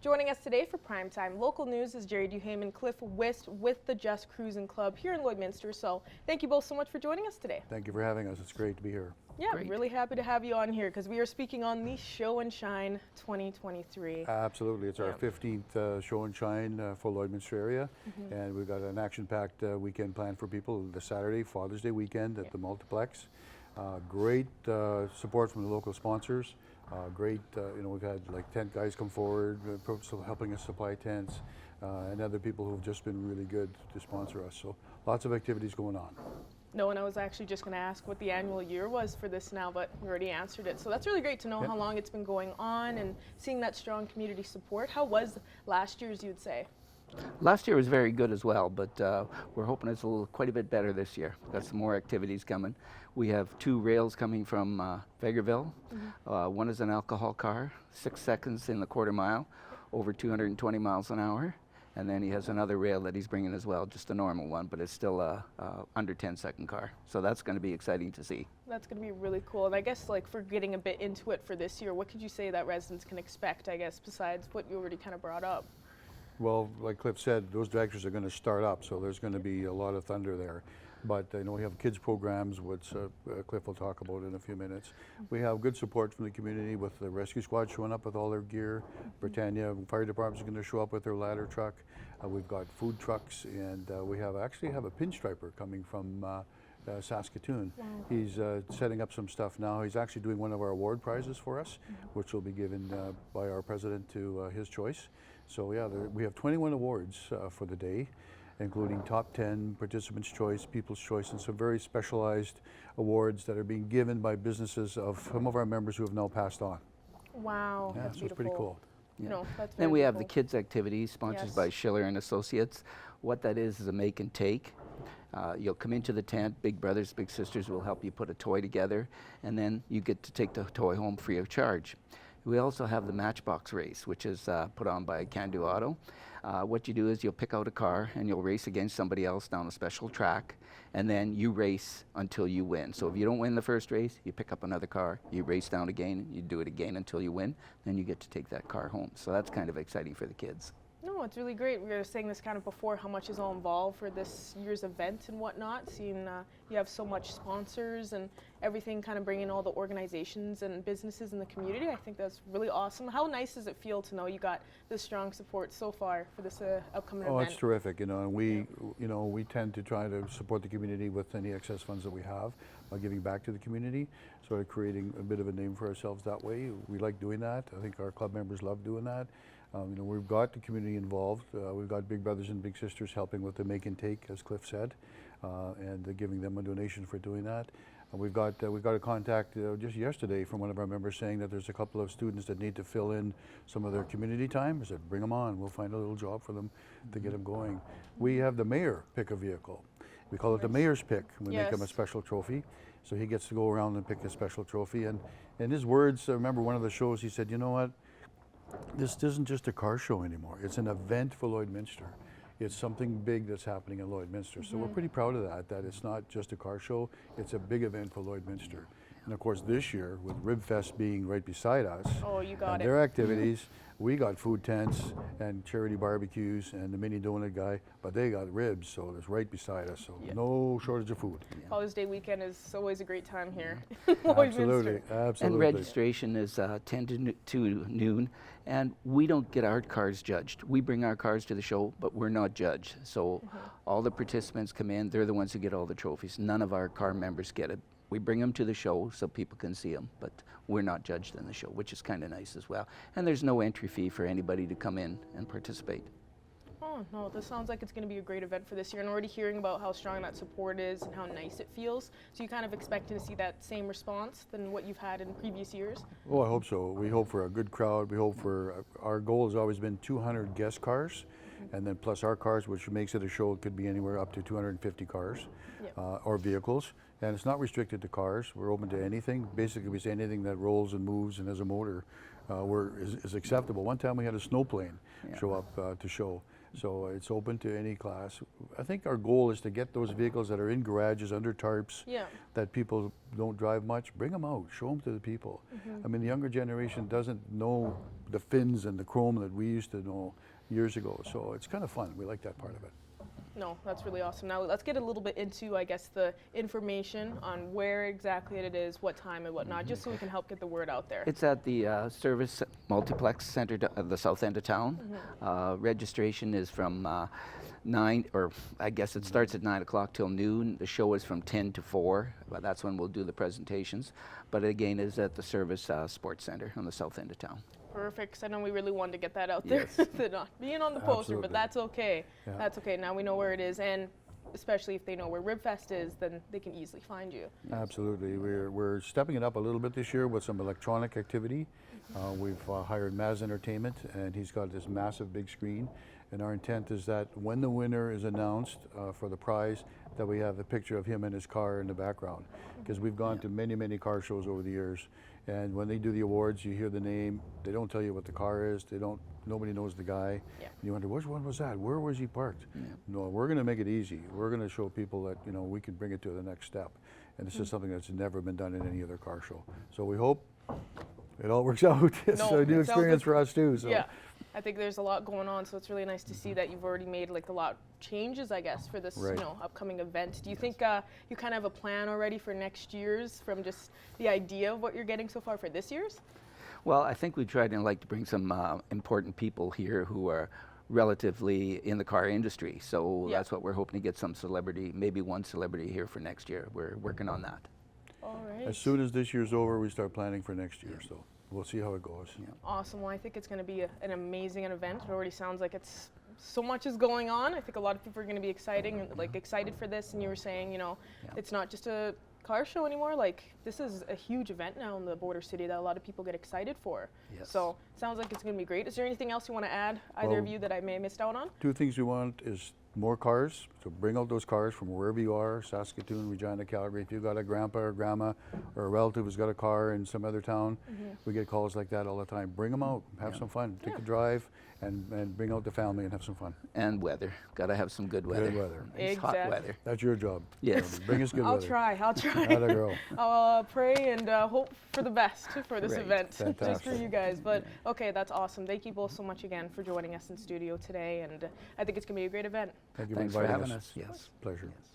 Joining us today for Primetime Local News is Jerry Duham and Cliff Wist with the Just Kruzin Club here in Lloydminster. So thank you both so much for joining us today. Thank you for having us. It's great to be here. Yeah, great. Really happy to have you on here because we are speaking on the Show and Shine 2023. Absolutely. It's our 15th Show and Shine for Lloydminster area. And we've got an action-packed weekend planned for people this Saturday, Father's Day weekend at the Multiplex. Great support from the local sponsors. Great, we've had like tent guys come forward, helping us supply tents, and other people who've just been really good to sponsor us. So lots of activities going on. No, and I was actually just going to ask what the annual year was for this now, but we already answered it. So that's really great to know how long it's been going on and seeing that strong community support. How was last year's, you'd say? Last year was very good as well, but we're hoping it's quite a bit better this year. We've got some more activities coming. We have 2 rails coming from Vegreville. One is an alcohol car, 6 seconds in the quarter mile, over 220 miles an hour. And then he has another rail that he's bringing as well, just a normal one, but it's still a under 10-second car. So that's going to be exciting to see. That's going to be really cool. And I guess like for getting a bit into it for this year, what could you say that residents can expect, I guess, besides what you already kind of brought up? Well, like Cliff said, those dragsters are going to start up, so there's going to be a lot of thunder there. But we have kids programs, which Cliff will talk about in a few minutes. We have good support from the community with the rescue squad showing up with all their gear. Britannia Fire Department is going to show up with their ladder truck. We've got food trucks, and we actually have a pinstriper coming from Saskatoon. Wow. He's setting up some stuff now. He's actually doing one of our award prizes for us, which will be given by our president to his choice. So yeah, we have 21 awards for the day, including top 10, Participants' Choice, People's Choice, and some very specialized awards that are being given by businesses of some of our members who have now passed on. Wow, yeah, that's so it's pretty cool. Yeah. No, that's then we have cool. the kids activities sponsored by Schiller and Associates. What that is a make and take. You'll come into the tent, big brothers, big sisters will help you put a toy together, and then you get to take the toy home free of charge. We also have the Matchbox race, which is put on by Can Do Auto. What you do is you'll pick out a car and you'll race against somebody else down a special track, and then you race until you win. So if you don't win the first race, you pick up another car, you race down again, you do it again until you win, then you get to take that car home. So that's kind of exciting for the kids. No, it's really great. We were saying this kind of before, how much is all involved for this year's event and whatnot. Seeing you have so much sponsors and everything, kind of bringing all the organizations and businesses in the community. I think that's really awesome. How nice does it feel to know you got this strong support so far for this upcoming event? Oh, it's terrific. And we tend to try to support the community with any excess funds that we have by giving back to the community, sort of creating a bit of a name for ourselves that way. We like doing that. I think our club members love doing that. We've got the community involved. We've got big brothers and big sisters helping with the make and take, as Cliff said, and giving them a donation for doing that. We've got a contact just yesterday from one of our members saying that there's a couple of students that need to fill in some of their community time. I said, bring them on. We'll find a little job for them to get them going. We have the mayor pick a vehicle. We call it the mayor's pick. We make him a special trophy. So he gets to go around and pick a special trophy. And in his words, I remember one of the shows, he said, you know what? This isn't just a car show anymore. It's an event for Lloydminster. It's something big that's happening in Lloydminster. So we're pretty proud of that it's not just a car show, it's a big event for Lloydminster. And of course this year, with Ribfest being right beside us, their activities, we got food tents and charity barbecues and the mini donut guy, but they got ribs, so it's right beside us, so no shortage of food. Father's Day weekend is always a great time here. Absolutely, absolutely. And registration is 10 to noon, and we don't get our cars judged. We bring our cars to the show, but we're not judged. So all the participants come in, they're the ones who get all the trophies. None of our car members get it. We bring them to the show so people can see them, but we're not judged in the show, which is kind of nice as well. And there's no entry fee for anybody to come in and participate. Oh, no, this sounds like it's going to be a great event for this year. And already hearing about how strong that support is and how nice it feels. So you kind of expecting to see that same response than what you've had in previous years? Oh, I hope so. We hope for a good crowd. We hope for, our goal has always been 200 guest cars. And then plus our cars, which makes it a show, it could be anywhere up to 250 cars or vehicles. And it's not restricted to cars. We're open to anything. Basically, we say anything that rolls and moves and has a motor, is acceptable. One time we had a snow plane Yeah. show up to show. So it's open to any class. I think our goal is to get those vehicles that are in garages, under tarps, Yeah. that people don't drive much, bring them out, show them to the people. I mean, the younger generation doesn't know the fins and the chrome that we used to know years ago. So it's kind of fun. We like that part of it. No, that's really awesome. Now let's get a little bit into, I guess, the information on where exactly it is, what time and whatnot, just so we can help get the word out there. It's at the Service Multiplex Center at the south end of town. Registration is from 9, or I guess it starts at 9 o'clock till noon. The show is from 10 to 4. Well, that's when we'll do the presentations. But again, is at the Service Sports Center on the south end of town. Perfect, 'cause I know we really wanted to get that out there. Yes. They're not being on the poster, Absolutely. but that's okay. Yeah. That's okay. Now we know where it is, and especially if they know where Ribfest is, then they can easily find you. Absolutely. We're stepping it up a little bit this year with some electronic activity. We've hired Maz Entertainment, and he's got this massive big screen. And our intent is that when the winner is announced for the prize, that we have a picture of him and his car in the background. Because we've gone to many, many car shows over the years. And when they do the awards, you hear the name. They don't tell you what the car is. Nobody knows the guy. Yeah. And you wonder, which one was that? Where was he parked? No, we're going to make it easy. We're going to show people that, we can bring it to the next step. And this is something that's never been done in any other car show. So we hope it all works out. It's No, a new it sounds experience like- for us too. So. Yeah, I think there's a lot going on, so it's really nice to see that you've already made like a lot changes, I guess, for this Right. upcoming event. Do you think you kind of have a plan already for next year's, from just the idea of what you're getting so far for this year's? Well, I think we tried and like to bring some important people here who are relatively in the car industry. So Yeah. that's what we're hoping to get some celebrity, maybe one celebrity here for next year. We're working on that. All right. As soon as this year's over, we start planning for next year. So we'll see how it goes. Awesome. Well, I think it's going to be an amazing event. It already sounds like it's so much is going on. I think a lot of people are going to be excited for this. And you were saying, it's not just a car show anymore. Like, this is a huge event now in the border city that a lot of people get excited for. Yes. So it sounds like it's going to be great. Is there anything else you want to add, either of Well, you, that I may have missed out on? Two things we want is more cars. So bring out those cars from wherever you are, Saskatoon, Regina, Calgary. If you've got a grandpa or grandma or a relative who's got a car in some other town, we get calls like that all the time. Bring them out, have some fun, take a drive, and bring out the family and have some fun. And weather. Got to have some good weather. Good weather. Nice hot Exactly. weather. That's your job. Yes. Bring us good I'll weather. try. Atta girl. I'll pray and hope for the best for this Great. event, just for Fantastic. you guys. But okay, that's awesome. Thank you both so much again for joining us in studio today, and I think it's going to be a great event. Thank you Thanks for for inviting having us. us. Yes. Pleasure. Yes.